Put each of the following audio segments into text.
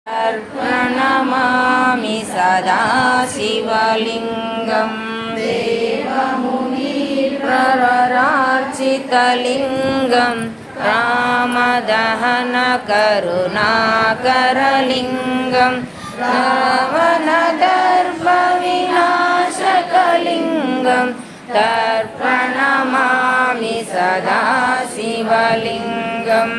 प्रणमामि सदा शिवलिङ्गं देवमुनिप्रररार्चितलिङ्गं रामदहनकरुणाकरलिङ्गं रावणदर्पविनाशकलिङ्गं तत्प्रणमामि सदा शिवलिङ्गं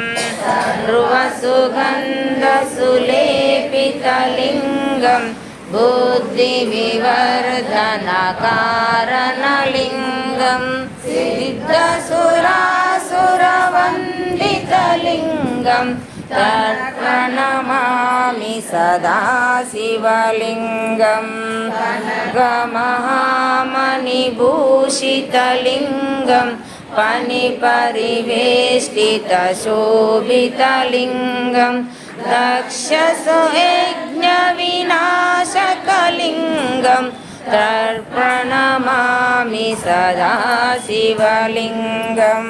ध्रुवसुगन्धसुलेपितलिङ्गं बुद्धिविवर्धनकारणलिङ्गं सिद्धसुरासुरवन्दितलिङ्गं तत्प्रणमामि सदा शिवलिङ्गं गमहामणिभूषितलिङ्गं फणिपरिवेष्टितशोभितलिङ्गं दक्षसुयज्ञविनाशकलिङ्गं तत्प्रणमामि सदा शिवलिङ्गं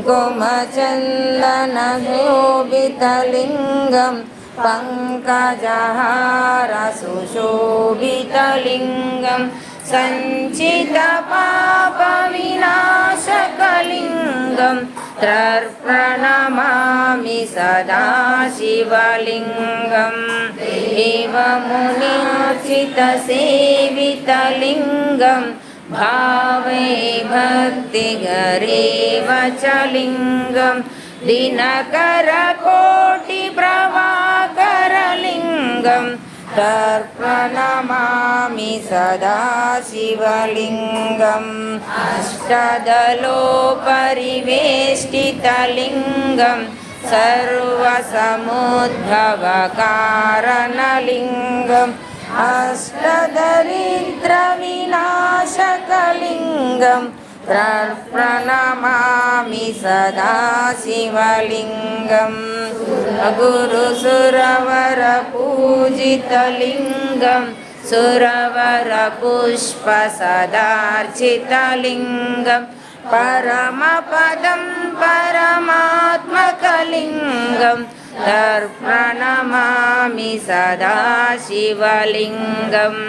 कुमचन्दनशोभितलिङ्गं पङ्कजहारसुशोभितलिङ्गं सञ्चितपापविनाशकलिङ्गं तत्प्रणमामि सदा शिवलिङ्गं देवमुनिर्चितसेवितलिङ्गं भावे भक्तिगरेव च लिङ्गं दिनकरकोटिप्रभाकरलिङ्गं तत्प्रणमामि सदा शिवलिङ्गम् अष्टदलोपरिवेष्टितलिङ्गं सर्वसमुद्भवकारणलिङ्गम् अष्टदरिद्रविनाशकलिङ्गं तत्प्रणमामि सदा शिवलिङ्गं गुरुसुरवरपूजितलिङ्गं सुरवरपुष्पसदार्चितलिङ्गं परमपदं परमात्मकलिङ्गं तत्प्रणमामि सदा शिवलिङ्गम्।